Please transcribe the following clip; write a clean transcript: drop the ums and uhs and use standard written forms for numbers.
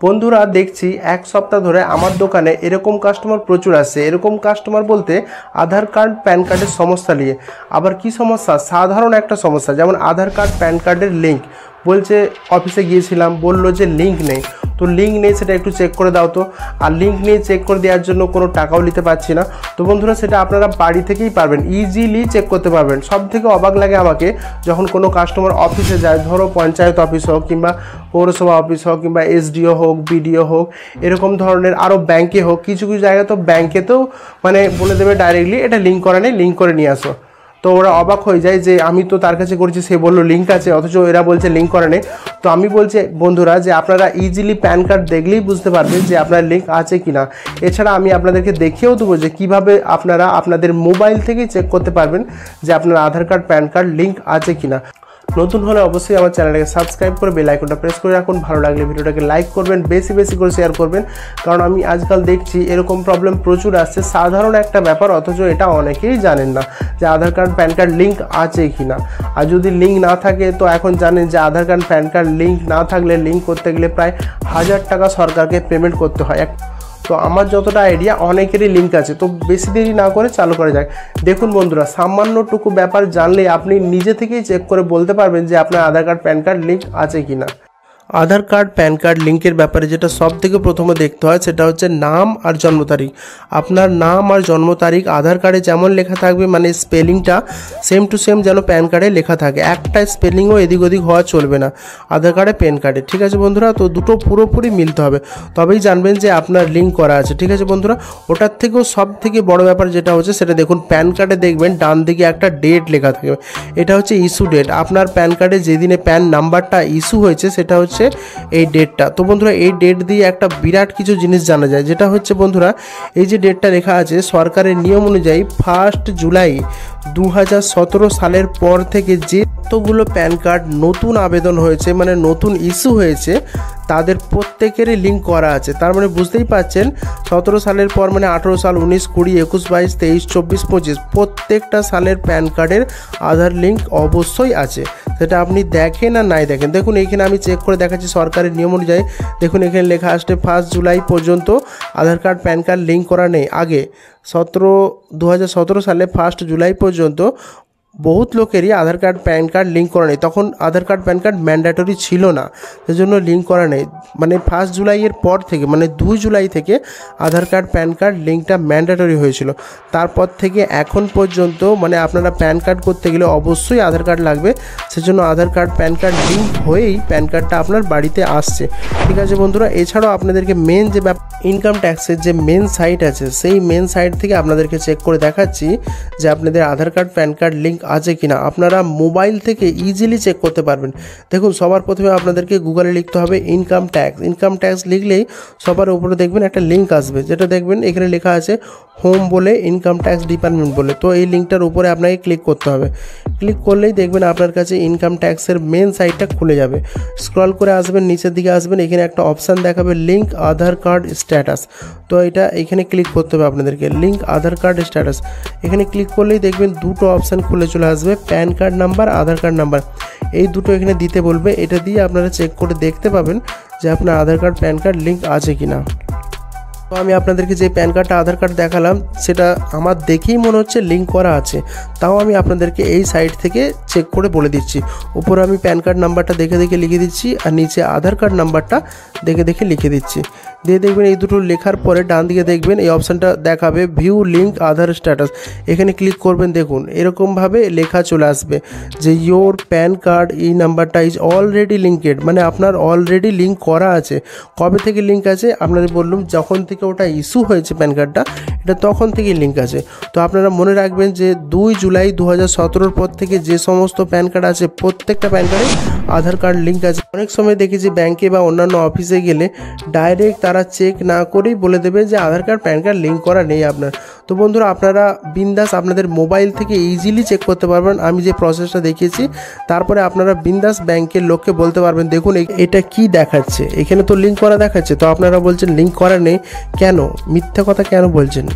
বন্ধুরা দেখছি এক সপ্তাহ ধরে আমার দোকানে এরকম কাস্টমার প্রচুর আসছে। এরকম কাস্টমার বলতে আধার কার্ড প্যান কার্ডের সমস্যা নিয়ে। আবার কি সমস্যা? সাধারণ একটা সমস্যা, যেমন আধার কার্ড প্যান কার্ডের লিঙ্ক বলছে, অফিসে গিয়েছিলাম বললো যে লিঙ্ক নেই। তো লিঙ্ক নেই, সেটা একটু চেক করে দাও তো। আর লিঙ্ক নিয়ে চেক করে দেওয়ার জন্য কোনো টাকাও নিতে পারছি না। তো বন্ধুরা সেটা আপনারা বাড়ি থেকেই পারবেন, ইজিলি চেক করতে পারবেন। সব থেকে অবাক লাগে আমাকে যখন কোনো কাস্টমার অফিসে যায়, ধরো পঞ্চায়েত অফিস হোক কিংবা পৌরসভা অফিস হোক কিংবা এসডিও হোক, বিডিও হোক, এরকম ধরনের আরও ব্যাংকে হোক, কিছু কিছু জায়গায় তো ব্যাংকেতেও মানে বলে দেবে ডাইরেক্টলি এটা লিঙ্ক করা নেই, লিঙ্ক করে নিয়ে আসো। তো ওরা অবাক হয়ে যায় যে আমি তো তার কাছে করেছি, সে বললো লিঙ্ক আছে, অথচ এরা বলছে লিঙ্ক করে নেই। তো আমি বলছি বন্ধুরা যে আপনারা ইজিলি প্যান কার্ড দেখলেই বুঝতে পারবেন যে আপনার লিঙ্ক আছে কি না। এছাড়া আমি আপনাদেরকে দেখিয়েও দেবো যে কীভাবে আপনারা আপনাদের মোবাইল থেকেই চেক করতে পারবেন যে আপনার আধার কার্ড প্যান কার্ড লিঙ্ক আছে কি না। নতুন হলে অবশ্যই আমার চ্যানেলটাকে সাবস্ক্রাইব করে বেল আইকনটা প্রেস করে রাখুন। ভালো লাগলে ভিডিওটাকে লাইক করবেন, বেশি বেশি করে শেয়ার করবেন, কারণ আমি আজকাল দেখছি এরকম প্রবলেম প্রচুর আসছে। সাধারণ একটা ব্যাপার, অথচ এটা অনেকেই জানেন না যে আধার কার্ড প্যান কার্ড লিঙ্ক আছে কি না। আর যদি লিঙ্ক না থাকে তো এখন জানেন যে আধার কার্ড প্যান কার্ড লিঙ্ক না থাকলে লিঙ্ক করতে গেলে প্রায় 1000 টাকা সরকারকে পেমেন্ট করতে হয়। তো আমার যতটা আইডিয়া অনেকেরই লিঙ্ক আছে। তো বেশি দেরি না করে চালু করা যায়। দেখুন বন্ধুরা, সামান্যটুকু ব্যাপার জানলে আপনি নিজে থেকেই চেক করে বলতে পারবেন যে আপনার আধার কার্ড প্যান কার্ড লিঙ্ক আছে কি না। আধার কার্ড প্যান কার্ড লিঙ্কের ব্যাপারে যেটা সব থেকে প্রথমে দেখতে হয় সেটা হচ্ছে নাম আর জন্ম তারিখ। আপনার নাম আর জন্ম তারিখ আধার কার্ডে যেমন লেখা থাকবে, মানে স্পেলিংটা সেম টু সেম যেন প্যান কার্ডে লেখা থাকে। একটা স্পেলিংও এদিক ওদিক হওয়া চলবে না আধার কার্ডে প্যান কার্ডে, ঠিক আছে বন্ধুরা? তো দুটো পুরোপুরি মিলতে হবে, তবেই জানবেন যে আপনার লিঙ্ক করা আছে, ঠিক আছে বন্ধুরা? ওটার থেকেও সব থেকে বড় ব্যাপার যেটা হচ্ছে সেটা দেখুন, প্যান কার্ডে দেখবেন ডান দিকে একটা ডেট লেখা থাকবে, এটা হচ্ছে ইস্যু ডেট। আপনার প্যান কার্ডে যেদিনে প্যান নাম্বারটা ইস্যু হয়েছে সেটা হচ্ছে এই ডেটটা। তো বন্ধুরা এই ডেট দিয়ে একটা বিরাট কিছু জিনিস জানা যায়, যেটা হচ্ছে বন্ধুরা এই যে ডেটটা লেখা আছে সরকারের নিয়ম অনুযায়ী 1 জুলাই 2017 সালের পর থেকে যতগুলো প্যান কার্ড নতুন আবেদন হয়েছে, মানে নতুন ইস্যু হয়েছে, তাদের প্রত্যেকেরই লিঙ্ক করা আছে। তার মানে বুঝতেই পাচ্ছেন 17 সালের পর মানে 18 সাল, 19, 20, 21, 22, 23, 24, 25 প্রত্যেকটা সালের প্যান কার্ডের আধার লিঙ্ক অবশ্যই আছে। সেটা আপনি দেখেন আর নাই দেখেন। দেখুন এইখানে আমি চেক করে দেখাচ্ছি সরকারের নিয়ম অনুযায়ী। দেখুন এখানে লেখা আসছে 1 জুলাই পর্যন্ত আধার কার্ড প্যান কার্ড লিঙ্ক করা নেই। আগে 2017 সালে 1 জুলাই পর্যন্ত বহুত লোকেরই আধার কার্ড প্যান কার্ড লিঙ্ক করা নেই। তখন আধার কার্ড প্যান কার্ড ম্যান্ডেটরি ছিল না, সেজন্য লিঙ্ক করা নেই। মানে 1 জুলাইয়ের পর থেকে, মানে 2 জুলাই থেকে আধার কার্ড প্যান কার্ড লিঙ্কটা ম্যান্ডেটরি হয়েছিল। তারপর থেকে এখন পর্যন্ত মানে আপনারা প্যান কার্ড করতে গেলে অবশ্যই আধার কার্ড লাগবে, সেজন্য আধার কার্ড প্যান কার্ড লিঙ্ক হয়েই প্যান কার্ডটা আপনার বাড়িতে আসছে, ঠিক আছে বন্ধুরা? এছাড়াও আপনাদেরকে মেন যে ইনকাম ট্যাক্সের যে মেন সাইট আছে, সেই মেন সাইট থেকে আপনাদেরকে চেক করে দেখাচ্ছি যে আপনাদের আধার কার্ড প্যান কার্ড লিঙ্ক আছে কিনা। আপনারা মোবাইল থেকে ইজিলি চেক করতে পারবেন। দেখুন সবার প্রথমে আপনাদেরকে গুগলে লিখতে হবে ইনকাম ট্যাক্স। ইনকাম ট্যাক্স লিখলেই সবার উপরে দেখবেন একটা লিঙ্ক আসবে, যেটা দেখবেন এখানে লেখা আছে হোম বলে, ইনকাম ট্যাক্স ডিপার্টমেন্ট বলে। তো এই লিঙ্কটার উপরে আপনাকে ক্লিক করতে হবে। ক্লিক করলেই দেখবেন আপনার কাছে ইনকাম ট্যাক্সের মেন সাইটটা খুলে যাবে। স্ক্রল করে আসবেন, নিচের দিকে আসবেন, এখানে একটা অপশান দেখাবে লিঙ্ক আধার কার্ড স্ট্যাটাস। তো এটা এখানে ক্লিক করতে হবে আপনাদেরকে, লিঙ্ক আধার কার্ড স্ট্যাটাস। এখানে ক্লিক করলেই দেখবেন দুটো অপশান খুলে চলে আসবে, প্যান কার্ড নাম্বার, আধার কার্ড নাম্বার। এই দুটো এখানে দিতে বলবে। এটা দিয়ে আপনারা চেক করে দেখতে পাবেন যে আপনার আধার কার্ড প্যান কার্ড লিঙ্ক আছে কিনা। তো আমি আপনাদেরকে যে প্যান কার্ডটা আধার কার্ড দেখালাম সেটা আমার দেখেই মনে হচ্ছে লিঙ্ক করা আছে, তাও আমি আপনাদেরকে এই সাইট থেকে চেক করে বলে দিচ্ছি। উপরে আমি প্যান কার্ড নাম্বারটা দেখে দেখে লিখে দিচ্ছি, আর নিচে আধার কার্ড নাম্বারটা দেখে দেখে লিখে দিচ্ছি। দিয়ে দেখবেন এই দুটো লেখার পরে ডান দিকে দেখবেন এই অপশানটা দেখাবে ভিউ লিঙ্ক আধার স্ট্যাটাস। এখানে ক্লিক করবেন, দেখুন এরকমভাবে লেখা চলে আসবে যে ইয়োর প্যান কার্ড এই নাম্বারটা ইজ অলরেডি লিঙ্কেড, মানে আপনার অলরেডি লিঙ্ক করা আছে। কবে থেকে লিঙ্ক আছে? আপনাদের বললাম যখন থেকে ওটা ইস্যু হয়েছে প্যান কার্ডটা, এটা তখন থেকেই লিঙ্ক আছে। তো আপনারা মনে রাখবেন যে 2 জুলাই 2017 পর থেকে যে সমস্ত প্যান কার্ড আছে প্রত্যেকটা প্যান কার্ডে আধার কার্ড লিঙ্ক আছে। অনেক সময় দেখেছি ব্যাংকে বা অন্যান্য অফিসে গেলে ডাইরেক্ট তারা চেক না করেই বলে দেবে যে আধার কার্ড প্যান কার্ড লিঙ্ক করা নেই আপনার। তো বন্ধুরা আপনারা বিন্দাস আপনাদের মোবাইল থেকে ইজিলি চেক করতে পারবেন আমি যে প্রসেসটা দেখিয়েছি। তারপরে আপনারা বিন্দাস ব্যাংকের লোককে বলতে পারবেন দেখুন এটা কি দেখাচ্ছে, এখানে তো লিঙ্ক করা দেখাচ্ছে, তো আপনারা বলছেন লিঙ্ক করা নেই, কেন মিথ্যা কথা কেন বলছেন?